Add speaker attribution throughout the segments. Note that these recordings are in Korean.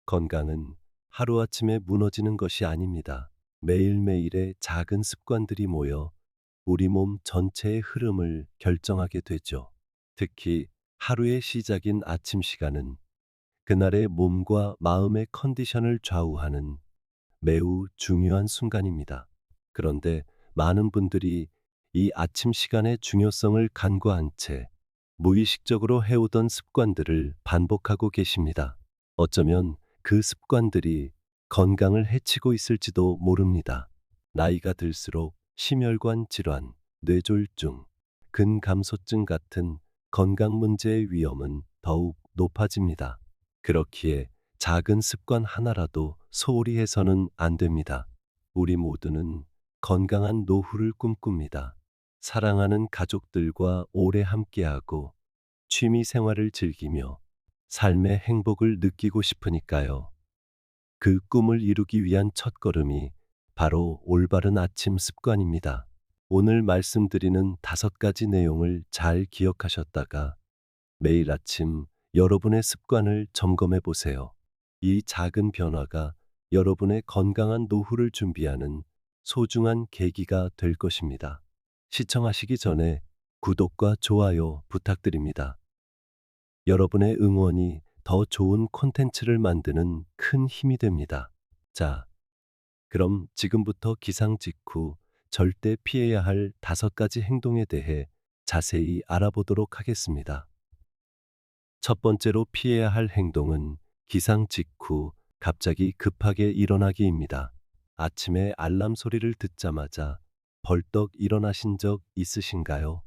Speaker 1: 건강은 하루아침에 무너지는 것이 아닙니다. 매일매일의 작은 습관들이 모여 우리 몸 전체의 흐름을 결정하게 되죠. 특히 하루의 시작인 아침 시간은 그날의 몸과 마음의 컨디션을 좌우하는 매우 중요한 순간입니다. 그런데 많은 분들이 이 아침 시간의 중요성을 간과한 채 무의식적으로 해오던 습관들을 반복하고 계십니다. 어쩌면 그 습관들이 건강을 해치고 있을지도 모릅니다. 나이가 들수록 심혈관 질환, 뇌졸중, 근감소증 같은 건강 문제의 위험은 더욱 높아집니다. 그렇기에 작은 습관 하나라도 소홀히 해서는 안 됩니다. 우리 모두는 건강한 노후를 꿈꿉니다. 사랑하는 가족들과 오래 함께하고 취미 생활을 즐기며 삶의 행복을 느끼고 싶으니까요. 그 꿈을 이루기 위한 첫걸음이 바로 올바른 아침 습관입니다. 오늘 말씀드리는 5가지 내용을 잘 기억하셨다가 매일 아침 여러분의 습관을 점검해 보세요. 이 작은 변화가 여러분의 건강한 노후를 준비하는 소중한 계기가 될 것입니다. 시청하시기 전에 구독과 좋아요 부탁드립니다. 여러분의 응원이 더 좋은 콘텐츠를 만드는 큰 힘이 됩니다. 자, 그럼 지금부터 기상 직후 절대 피해야 할 5가지 행동에 대해 자세히 알아보도록 하겠습니다. 첫 번째로 피해야 할 행동은 기상 직후 갑자기 급하게 일어나기입니다. 아침에 알람 소리를 듣자마자 벌떡 일어나신 적 있으신가요?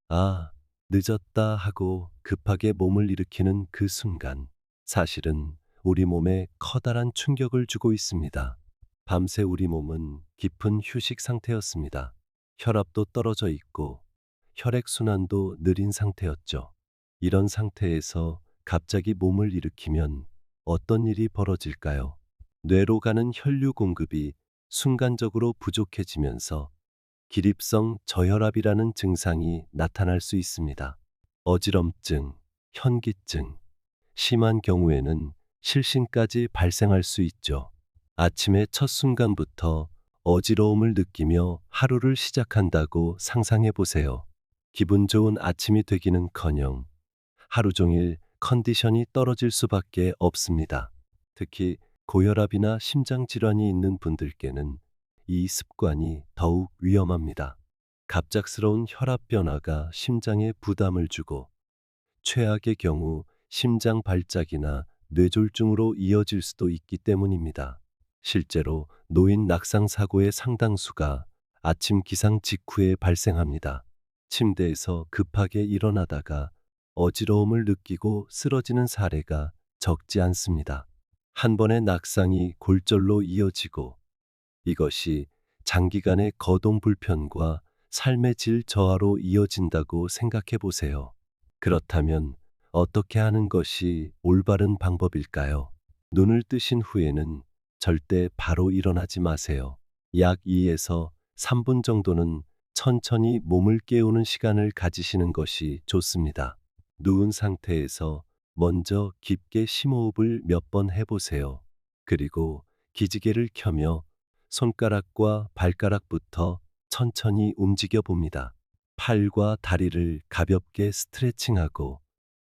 Speaker 1: 아, 늦었다 하고 급하게 몸을 일으키는 그 순간, 사실은 우리 몸에 커다란 충격을 주고 있습니다. 밤새 우리 몸은 깊은 휴식 상태였습니다. 혈압도 떨어져 있고 혈액순환도 느린 상태였죠. 이런 상태에서 갑자기 몸을 일으키면 어떤 일이 벌어질까요? 뇌로 가는 혈류 공급이 순간적으로 부족해지면서 기립성 저혈압이라는 증상이 나타날 수 있습니다. 어지럼증, 현기증, 심한 경우에는 실신까지 발생할 수 있죠. 아침의 첫 순간부터 어지러움을 느끼며 하루를 시작한다고 상상해 보세요. 기분 좋은 아침이 되기는커녕 하루 종일 컨디션이 떨어질 수밖에 없습니다. 특히 고혈압이나 심장 질환이 있는 분들께는 이 습관이 더욱 위험합니다. 갑작스러운 혈압 변화가 심장에 부담을 주고 최악의 경우 심장 발작이나 뇌졸중으로 이어질 수도 있기 때문입니다. 실제로 노인 낙상 사고의 상당수가 아침 기상 직후에 발생합니다. 침대에서 급하게 일어나다가 어지러움을 느끼고 쓰러지는 사례가 적지 않습니다. 한 번의 낙상이 골절로 이어지고 이것이 장기간의 거동 불편과 삶의 질 저하로 이어진다고 생각해 보세요. 그렇다면 어떻게 하는 것이 올바른 방법일까요? 눈을 뜨신 후에는 절대 바로 일어나지 마세요. 약 2에서 3분 정도는 천천히 몸을 깨우는 시간을 가지시는 것이 좋습니다. 누운 상태에서 먼저 깊게 심호흡을 몇 번 해보세요. 그리고 기지개를 켜며 손가락과 발가락부터 천천히 움직여 봅니다. 팔과 다리를 가볍게 스트레칭하고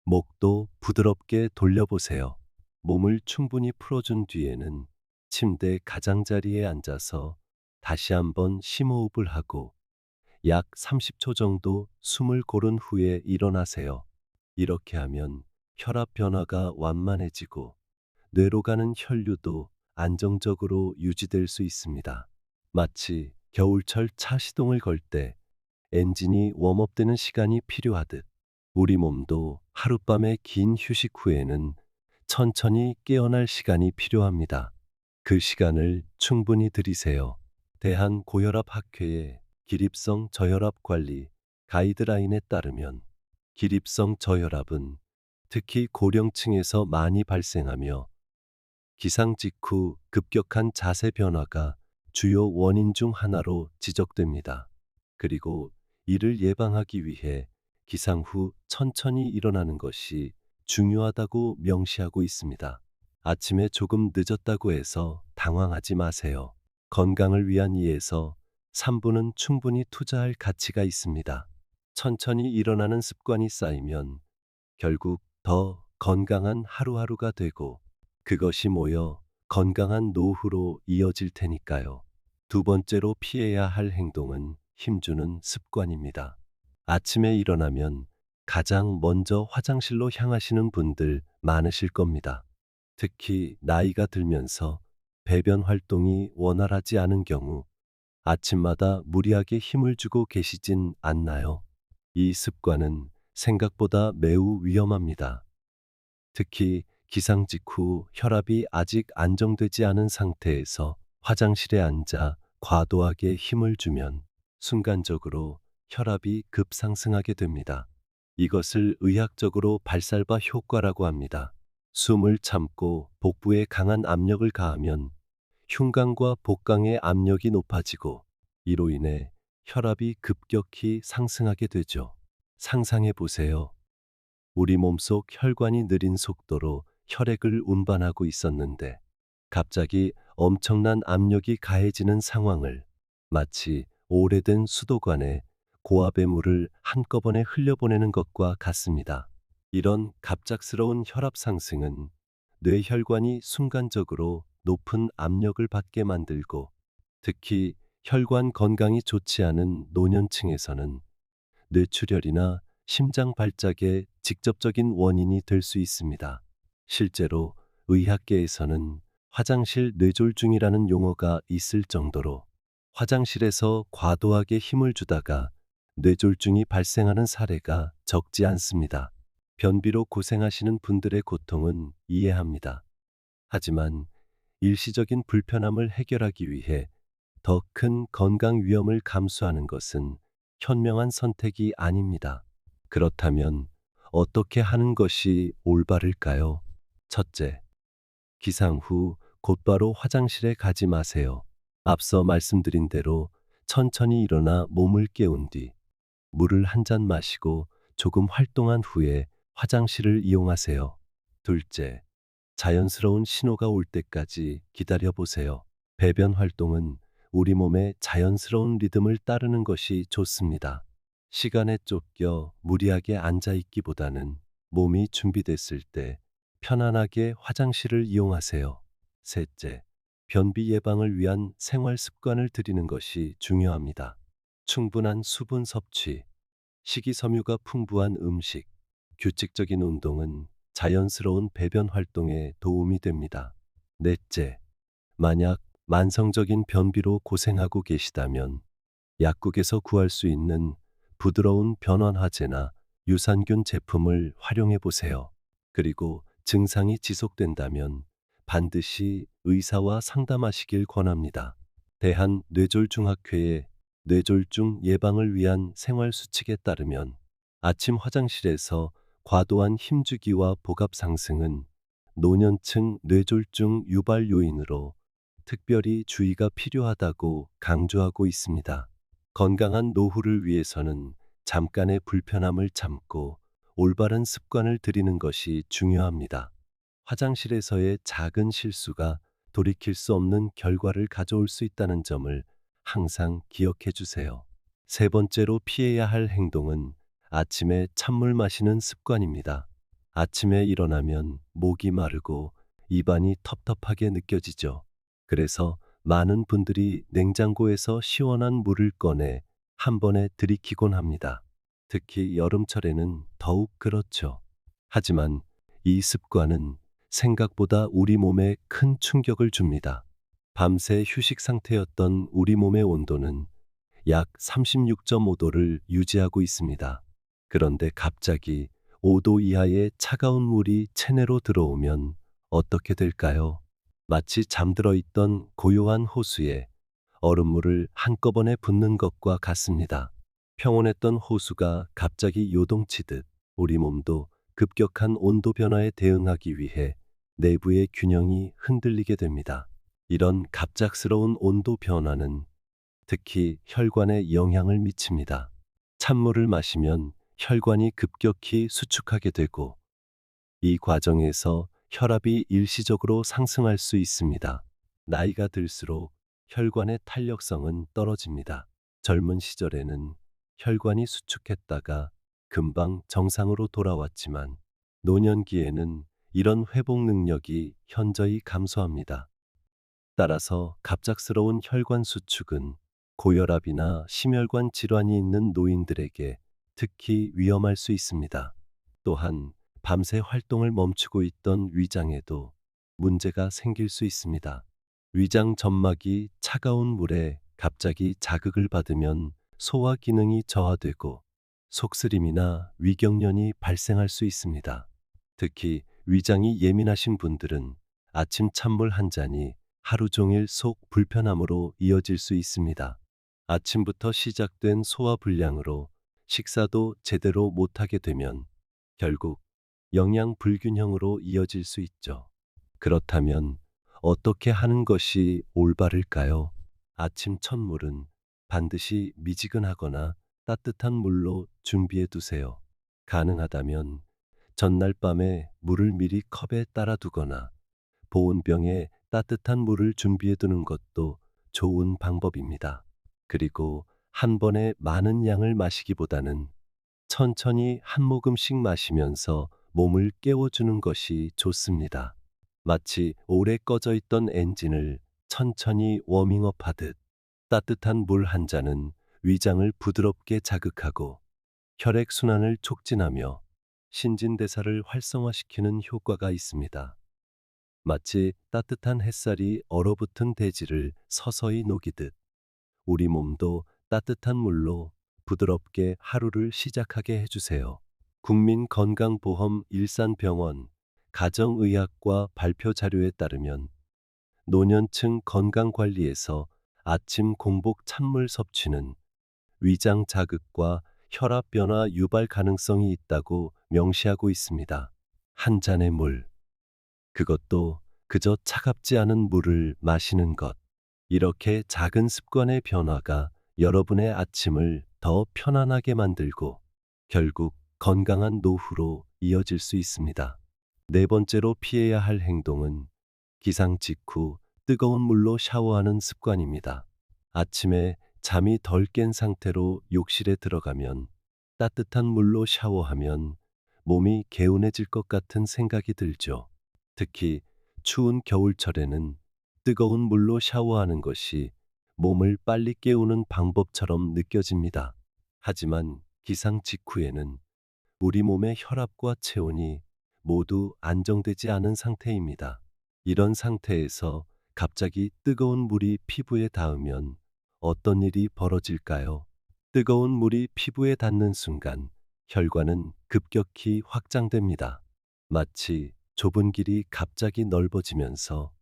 Speaker 1: 목도 부드럽게 돌려보세요. 몸을 충분히 풀어준 뒤에는 침대 가장자리에 앉아서 다시 한번 심호흡을 하고 약 30초 정도 숨을 고른 후에 일어나세요. 이렇게 하면 혈압 변화가 완만해지고 뇌로 가는 혈류도 안정적으로 유지될 수 있습니다. 마치 겨울철 차 시동을 걸 때 엔진이 웜업되는 시간이 필요하듯 우리 몸도 하룻밤의 긴 휴식 후에는 천천히 깨어날 시간이 필요합니다. 그 시간을 충분히 들이세요. 대한고혈압학회의 기립성 저혈압 관리 가이드라인에 따르면 기립성 저혈압은 특히 고령층에서 많이 발생하며 기상 직후 급격한 자세 변화가 주요 원인 중 하나로 지적됩니다. 그리고 이를 예방하기 위해 기상 후 천천히 일어나는 것이 중요하다고 명시하고 있습니다. 아침에 조금 늦었다고 해서 당황하지 마세요. 건강을 위한 이에서 3분은 충분히 투자할 가치가 있습니다. 천천히 일어나는 습관이 쌓이면 결국 더 건강한 하루하루가 되고 그것이 모여 건강한 노후로 이어질 테니까요. 두 번째로 피해야 할 행동은 힘주는 습관입니다. 아침에 일어나면 가장 먼저 화장실로 향하시는 분들 많으실 겁니다. 특히 나이가 들면서 배변 활동이 원활하지 않은 경우 아침마다 무리하게 힘을 주고 계시진 않나요? 이 습관은 생각보다 매우 위험합니다. 특히 기상 직후 혈압이 아직 안정되지 않은 상태에서 화장실에 앉아 과도하게 힘을 주면 순간적으로 혈압이 급상승하게 됩니다. 이것을 의학적으로 발살바 효과라고 합니다. 숨을 참고 복부에 강한 압력을 가하면 흉곽과 복강의 압력이 높아지고 이로 인해 혈압이 급격히 상승하게 되죠. 상상해 보세요. 우리 몸속 혈관이 느린 속도로 혈액을 운반하고 있었는데 갑자기 엄청난 압력이 가해지는 상황을 마치 오래된 수도관에 고압의 물을 한꺼번에 흘려보내는 것과 같습니다. 이런 갑작스러운 혈압 상승은 뇌혈관이 순간적으로 높은 압력을 받게 만들고 특히 혈관 건강이 좋지 않은 노년층에서는 뇌출혈이나 심장 발작의 직접적인 원인이 될 수 있습니다. 실제로 의학계에서는 화장실 뇌졸중이라는 용어가 있을 정도로 화장실에서 과도하게 힘을 주다가 뇌졸중이 발생하는 사례가 적지 않습니다. 변비로 고생하시는 분들의 고통은 이해합니다. 하지만 일시적인 불편함을 해결하기 위해 더 큰 건강 위험을 감수하는 것은 현명한 선택이 아닙니다. 그렇다면 어떻게 하는 것이 올바를까요? 첫째, 기상 후 곧바로 화장실에 가지 마세요. 앞서 말씀드린 대로 천천히 일어나 몸을 깨운 뒤 물을 한 잔 마시고 조금 활동한 후에 화장실을 이용하세요. 둘째, 자연스러운 신호가 올 때까지 기다려 보세요. 배변 활동은 우리 몸의 자연스러운 리듬을 따르는 것이 좋습니다. 시간에 쫓겨 무리하게 앉아 있기보다는 몸이 준비됐을 때 편안하게 화장실을 이용하세요. 셋째, 변비 예방을 위한 생활 습관을 들이는 것이 중요합니다. 충분한 수분 섭취, 식이섬유가 풍부한 음식, 규칙적인 운동은 자연스러운 배변 활동에 도움이 됩니다. 넷째, 만약 만성적인 변비로 고생하고 계시다면 약국에서 구할 수 있는 부드러운 변환화제나 유산균 제품을 활용해 보세요. 그리고 증상이 지속된다면 반드시 의사와 상담하시길 권합니다. 대한뇌졸중학회의 뇌졸중 예방을 위한 생활 수칙에 따르면 아침 화장실에서 과도한 힘주기와 복압 상승은 노년층 뇌졸중 유발 요인으로 특별히 주의가 필요하다고 강조하고 있습니다. 건강한 노후를 위해서는 잠깐의 불편함을 참고 올바른 습관을 들이는 것이 중요합니다. 화장실에서의 작은 실수가 돌이킬 수 없는 결과를 가져올 수 있다는 점을 항상 기억해 주세요. 세 번째로 피해야 할 행동은 아침에 찬물 마시는 습관입니다. 아침에 일어나면 목이 마르고 입안이 텁텁하게 느껴지죠. 그래서 많은 분들이 냉장고에서 시원한 물을 꺼내 한 번에 들이키곤 합니다. 특히 여름철에는 더욱 그렇죠. 하지만 이 습관은 생각보다 우리 몸에 큰 충격을 줍니다. 밤새 휴식 상태였던 우리 몸의 온도는 약 36.5도를 유지하고 있습니다. 그런데 갑자기 5도 이하의 차가운 물이 체내로 들어오면 어떻게 될까요? 마치 잠들어 있던 고요한 호수에 얼음물을 한꺼번에 붓는 것과 같습니다. 평온했던 호수가 갑자기 요동치듯 우리 몸도 급격한 온도 변화에 대응하기 위해 내부의 균형이 흔들리게 됩니다. 이런 갑작스러운 온도 변화는 특히 혈관에 영향을 미칩니다. 찬물을 마시면 혈관이 급격히 수축하게 되고 이 과정에서 혈압이 일시적으로 상승할 수 있습니다. 나이가 들수록 혈관의 탄력성은 떨어집니다. 젊은 시절에는 혈관이 수축했다가 금방 정상으로 돌아왔지만 노년기에는 이런 회복 능력이 현저히 감소합니다. 따라서 갑작스러운 혈관 수축은 고혈압이나 심혈관 질환이 있는 노인들에게 특히 위험할 수 있습니다. 또한 밤새 활동을 멈추고 있던 위장에도 문제가 생길 수 있습니다. 위장 점막이 차가운 물에 갑자기 자극을 받으면 소화 기능이 저하되고 속쓰림이나 위경련이 발생할 수 있습니다. 특히 위장이 예민하신 분들은 아침 찬물 한 잔이 하루 종일 속 불편함으로 이어질 수 있습니다. 아침부터 시작된 소화 불량으로 식사도 제대로 못하게 되면 결국 영양 불균형으로 이어질 수 있죠. 그렇다면 어떻게 하는 것이 올바를까요? 아침 첫 물은 반드시 미지근하거나 따뜻한 물로 준비해 두세요. 가능하다면 전날 밤에 물을 미리 컵에 따라 두거나 보온병에 따뜻한 물을 준비해 두는 것도 좋은 방법입니다. 그리고 한 번에 많은 양을 마시기보다는 천천히 한 모금씩 마시면서 몸을 깨워주는 것이 좋습니다. 마치 오래 꺼져 있던 엔진을 천천히 워밍업 하듯 따뜻한 물 한 잔은 위장을 부드럽게 자극하고 혈액순환을 촉진하며 신진대사를 활성화시키는 효과가 있습니다. 마치 따뜻한 햇살이 얼어붙은 대지를 서서히 녹이듯 우리 몸도 따뜻한 물로 부드럽게 하루를 시작하게 해주세요. 국민건강보험 일산병원 가정의학과 발표 자료에 따르면 노년층 건강관리에서 아침 공복 찬물 섭취는 위장 자극과 혈압 변화 유발 가능성이 있다고 명시하고 있습니다. 한 잔의 물, 그것도 그저 차갑지 않은 물을 마시는 것. 이렇게 작은 습관의 변화가 여러분의 아침을 더 편안하게 만들고 결국 건강한 노후로 이어질 수 있습니다. 네 번째로 피해야 할 행동은 기상 직후 뜨거운 물로 샤워하는 습관입니다. 아침에 잠이 덜 깬 상태로 욕실에 들어가면 따뜻한 물로 샤워하면 몸이 개운해질 것 같은 생각이 들죠. 특히 추운 겨울철에는 뜨거운 물로 샤워하는 것이 몸을 빨리 깨우는 방법처럼 느껴집니다. 하지만 기상 직후에는 우리 몸의 혈압과 체온이 모두 안정되지 않은 상태입니다. 이런 상태에서 갑자기 뜨거운 물이 피부에 닿으면 어떤 일이 벌어질까요? 뜨거운 물이 피부에 닿는 순간 혈관은 급격히 확장됩니다. 마치 좁은 길이 갑자기 넓어지면서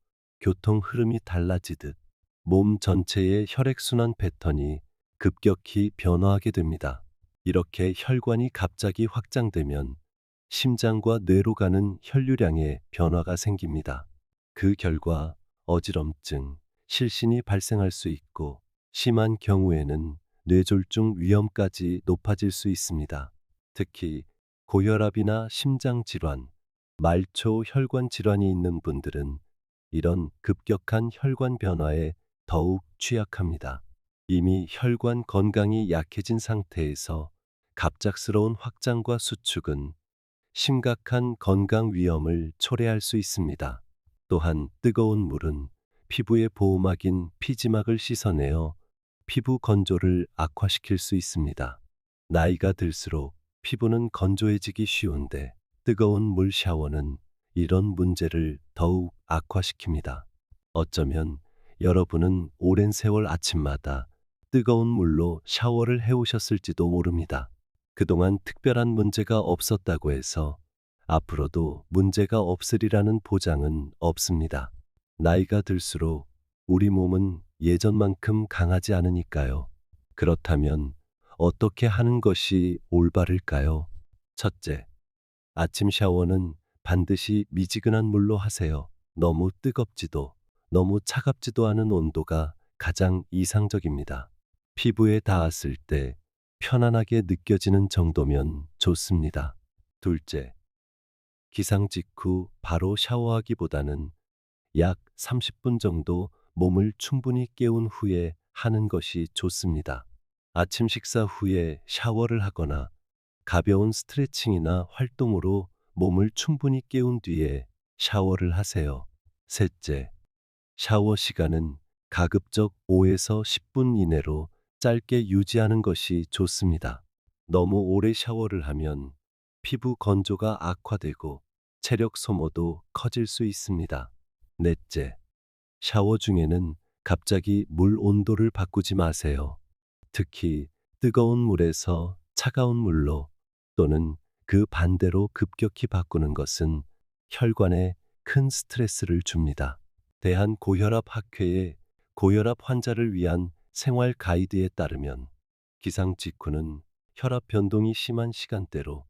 Speaker 1: 교통 흐름이 달라지듯 몸 전체의 혈액순환 패턴이 급격히 변화하게 됩니다. 이렇게 혈관이 갑자기 확장되면 심장과 뇌로 가는 혈류량에 변화가 생깁니다. 그 결과 어지럼증, 실신이 발생할 수 있고 심한 경우에는 뇌졸중 위험까지 높아질 수 있습니다. 특히 고혈압이나 심장질환, 말초 혈관 질환이 있는 분들은 이런 급격한 혈관 변화에 더욱 취약합니다. 이미 혈관 건강이 약해진 상태에서 갑작스러운 확장과 수축은 심각한 건강 위험을 초래할 수 있습니다. 또한 뜨거운 물은 피부의 보호막인 피지막을 씻어내어 피부 건조를 악화시킬 수 있습니다. 나이가 들수록 피부는 건조해지기 쉬운데 뜨거운 물 샤워는 이런 문제를 더욱 악화시킵니다. 어쩌면 여러분은 오랜 세월 아침마다 뜨거운 물로 샤워를 해오셨을지도 모릅니다. 그동안 특별한 문제가 없었다고 해서 앞으로도 문제가 없으리라는 보장은 없습니다. 나이가 들수록 우리 몸은 예전만큼 강하지 않으니까요. 그렇다면 어떻게 하는 것이 올바를까요? 첫째, 아침 샤워는 반드시 미지근한 물로 하세요. 너무 뜨겁지도 너무 차갑지도 않은 온도가 가장 이상적입니다. 피부에 닿았을 때 편안하게 느껴지는 정도면 좋습니다. 둘째, 기상 직후 바로 샤워하기보다는 약 30분 정도 몸을 충분히 깨운 후에 하는 것이 좋습니다. 아침 식사 후에 샤워를 하거나 가벼운 스트레칭이나 활동으로 몸을 충분히 깨운 뒤에 샤워를 하세요. 셋째, 샤워 시간은 가급적 5에서 10분 이내로 짧게 유지하는 것이 좋습니다. 너무 오래 샤워를 하면 피부 건조가 악화되고 체력 소모도 커질 수 있습니다. 넷째, 샤워 중에는 갑자기 물 온도를 바꾸지 마세요. 특히 뜨거운 물에서 차가운 물로 또는 그 반대로 급격히 바꾸는 것은 혈관에 큰 스트레스를 줍니다. 대한고혈압 학회의 고혈압 환자를 위한 생활 가이드에 따르면 기상 직후는 혈압 변동이 심한 시간대로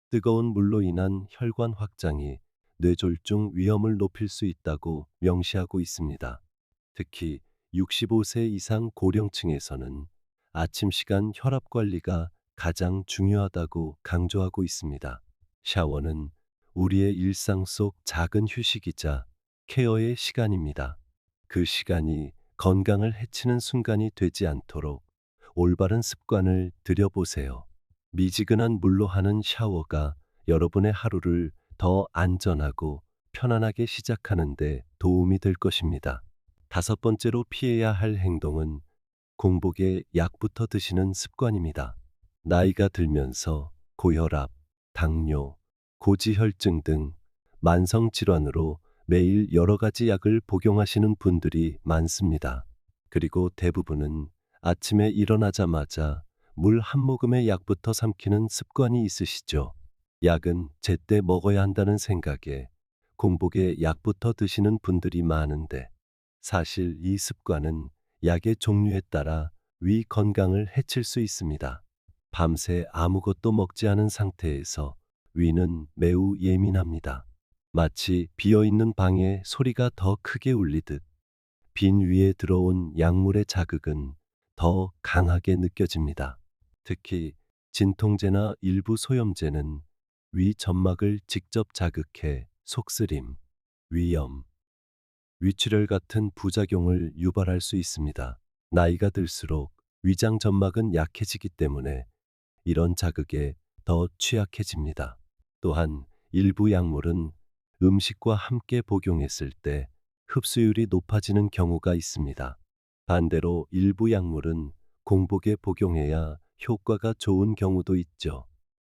Speaker 1: 뜨거운 물로 인한 혈관 확장이 뇌졸중 위험을 높일 수 있다고 명시하고 있습니다. 특히 65세 이상 고령층에서는 아침 시간 혈압 관리가 가장 중요하다고 강조하고 있습니다. 샤워는 우리의 일상 속 작은 휴식이자 케어의 시간입니다. 그 시간이 건강을 해치는 순간이 되지 않도록 올바른 습관을 들여보세요. 미지근한 물로 하는 샤워가 여러분의 하루를 더 안전하고 편안하게 시작하는 데 도움이 될 것입니다. 다섯 번째로 피해야 할 행동은 공복에 약부터 드시는 습관입니다. 나이가 들면서 고혈압, 당뇨, 고지혈증 등 만성 질환으로 매일 여러 가지 약을 복용하시는 분들이 많습니다. 그리고 대부분은 아침에 일어나자마자 물 한 모금의 약부터 삼키는 습관이 있으시죠. 약은 제때 먹어야 한다는 생각에 공복에 약부터 드시는 분들이 많은데 사실 이 습관은 약의 종류에 따라 위 건강을 해칠 수 있습니다. 밤새 아무것도 먹지 않은 상태에서 위는 매우 예민합니다. 마치 비어있는 방에 소리가 더 크게 울리듯 빈 위에 들어온 약물의 자극은 더 강하게 느껴집니다. 특히 진통제나 일부 소염제는 위 점막을 직접 자극해 속쓰림, 위염, 위출혈 같은 부작용을 유발할 수 있습니다. 나이가 들수록 위장 점막은 약해지기 때문에 이런 자극에 더 취약해집니다. 또한 일부 약물은 음식과 함께 복용했을 때 흡수율이 높아지는 경우가 있습니다. 반대로 일부 약물은 공복에 복용해야 효과가 좋은 경우도 있죠.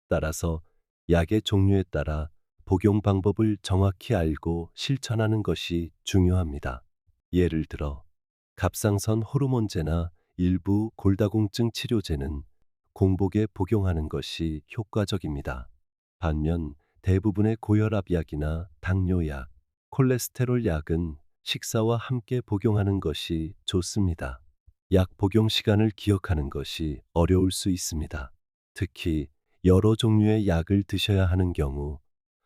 Speaker 1: 따라서 약의 종류에 따라 복용 방법을 정확히 알고 실천하는 것이 중요합니다. 예를 들어 갑상선 호르몬제나 일부 골다공증 치료제는 공복에 복용하는 것이 효과적입니다. 반면 대부분의 고혈압 약이나 당뇨약, 콜레스테롤 약은 식사와 함께 복용하는 것이 좋습니다. 약 복용 시간을 기억하는 것이 어려울 수 있습니다. 특히 여러 종류의 약을 드셔야 하는 경우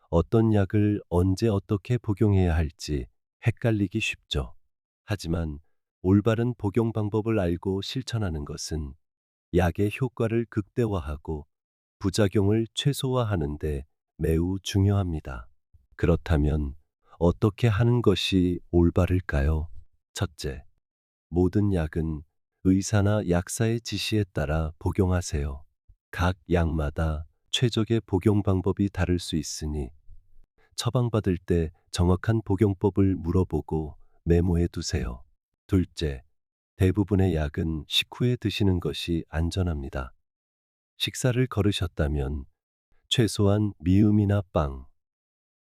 Speaker 1: 어떤 약을 언제 어떻게 복용해야 할지 헷갈리기 쉽죠. 하지만 올바른 복용 방법을 알고 실천하는 것은 약의 효과를 극대화하고 부작용을 최소화하는 데 매우 중요합니다. 그렇다면 어떻게 하는 것이 올바를까요? 첫째, 모든 약은 의사나 약사의 지시에 따라 복용하세요. 각 약마다 최적의 복용 방법이 다를 수 있으니 처방받을 때 정확한 복용법을 물어보고 메모해 두세요. 둘째, 대부분의 약은 식후에 드시는 것이 안전합니다. 식사를 거르셨다면 최소한 미음이나 빵,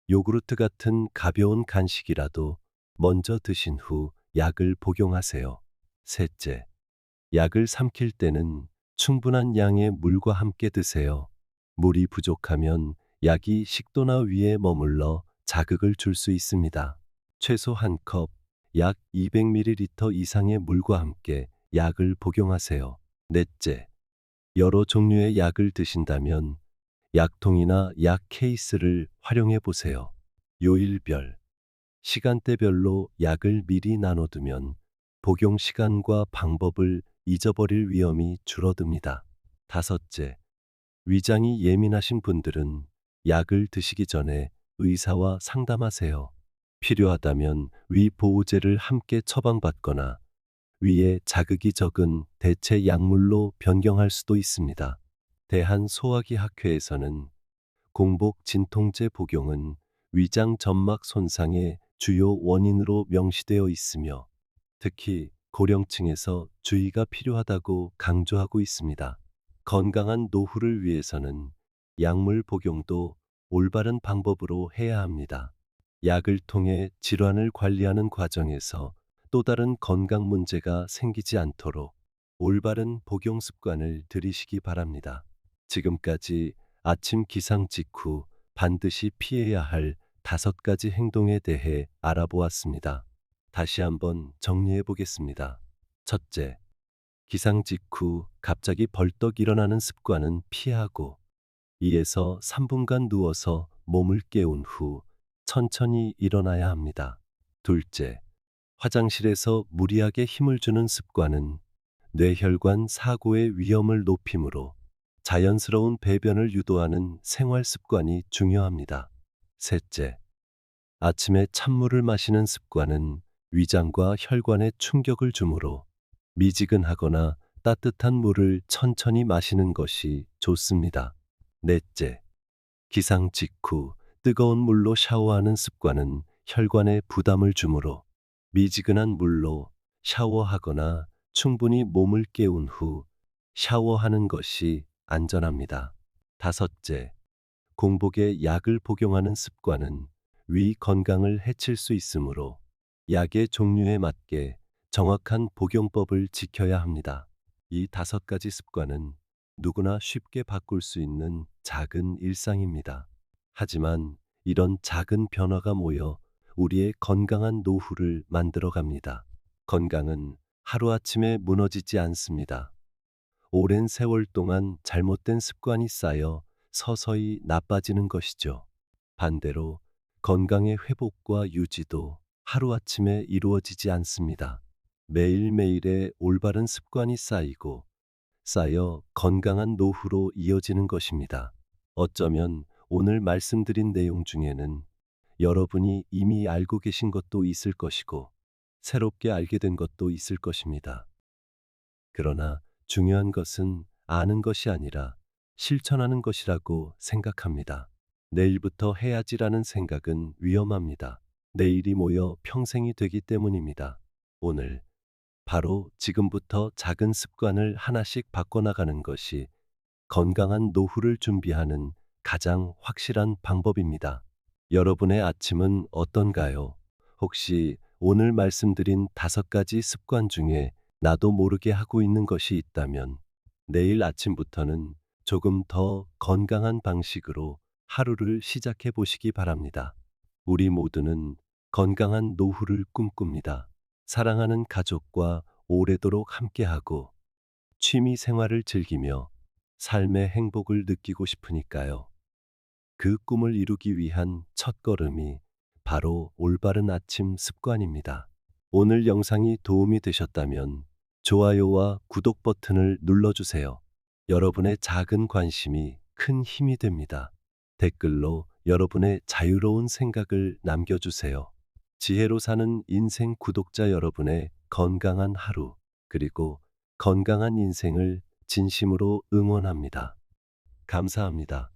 Speaker 1: 요구르트 같은 가벼운 간식이라도 먼저 드신 후 약을 복용하세요. 셋째, 약을 삼킬 때는 충분한 양의 물과 함께 드세요. 물이 부족하면 약이 식도나 위에 머물러 자극을 줄 수 있습니다. 최소 한 컵, 약 200ml 이상의 물과 함께 약을 복용하세요. 넷째, 여러 종류의 약을 드신다면 약통이나 약 케이스를 활용해 보세요. 요일별, 시간대별로 약을 미리 나눠두면 복용 시간과 방법을 잊어버릴 위험이 줄어듭니다. 다섯째, 위장이 예민하신 분들은 약을 드시기 전에 의사와 상담하세요. 필요하다면 위 보호제를 함께 처방받거나 위에 자극이 적은 대체 약물로 변경할 수도 있습니다. 대한소화기 학회에서는 공복 진통제 복용은 위장 점막 손상의 주요 원인으로 명시되어 있으며 특히 고령층에서 주의가 필요하다고 강조하고 있습니다. 건강한 노후를 위해서는 약물 복용도 올바른 방법으로 해야 합니다. 약을 통해 질환을 관리하는 과정에서 또 다른 건강 문제가 생기지 않도록 올바른 복용 습관을 들이시기 바랍니다. 지금까지 아침 기상 직후 반드시 피해야 할 5가지 행동에 대해 알아보았습니다. 다시 한번 정리해 보겠습니다. 첫째, 기상 직후 갑자기 벌떡 일어나는 습관은 피하고 2에서 3분간 누워서 몸을 깨운 후 천천히 일어나야 합니다. 둘째, 화장실에서 무리하게 힘을 주는 습관은 뇌혈관 사고의 위험을 높이므로 자연스러운 배변을 유도하는 생활 습관이 중요합니다. 셋째, 아침에 찬물을 마시는 습관은 위장과 혈관에 충격을 주므로 미지근하거나 따뜻한 물을 천천히 마시는 것이 좋습니다. 넷째, 기상 직후 뜨거운 물로 샤워하는 습관은 혈관에 부담을 주므로 미지근한 물로 샤워하거나 충분히 몸을 깨운 후 샤워하는 것이 안전합니다. 다섯째, 공복에 약을 복용하는 습관은 위 건강을 해칠 수 있으므로 약의 종류에 맞게 정확한 복용법을 지켜야 합니다. 이 5가지 습관은 누구나 쉽게 바꿀 수 있는 작은 일상입니다. 하지만 이런 작은 변화가 모여 우리의 건강한 노후를 만들어 갑니다. 건강은 하루아침에 무너지지 않습니다. 오랜 세월 동안 잘못된 습관이 쌓여 서서히 나빠지는 것이죠. 반대로 건강의 회복과 유지도 하루아침에 이루어지지 않습니다. 매일매일의 올바른 습관이 쌓여 건강한 노후로 이어지는 것입니다. 어쩌면 오늘 말씀드린 내용 중에는 여러분이 이미 알고 계신 것도 있을 것이고 새롭게 알게 된 것도 있을 것입니다. 그러나 중요한 것은 아는 것이 아니라 실천하는 것이라고 생각합니다. 내일부터 해야지라는 생각은 위험합니다. 내일이 모여 평생이 되기 때문입니다. 오늘, 바로 지금부터 작은 습관을 하나씩 바꿔나가는 것이 건강한 노후를 준비하는 가장 확실한 방법입니다. 여러분의 아침은 어떤가요? 혹시 오늘 말씀드린 5가지 습관 중에 나도 모르게 하고 있는 것이 있다면 내일 아침부터는 조금 더 건강한 방식으로 하루를 시작해 보시기 바랍니다. 우리 모두는 건강한 노후를 꿈꿉니다. 사랑하는 가족과 오래도록 함께하고 취미 생활을 즐기며 삶의 행복을 느끼고 싶으니까요. 그 꿈을 이루기 위한 첫걸음이 바로 올바른 아침 습관입니다. 오늘 영상이 도움이 되셨다면 좋아요와 구독 버튼을 눌러주세요. 여러분의 작은 관심이 큰 힘이 됩니다. 댓글로 여러분의 자유로운 생각을 남겨주세요. 지혜로 사는 인생 구독자 여러분의 건강한 하루, 그리고 건강한 인생을 진심으로 응원합니다. 감사합니다.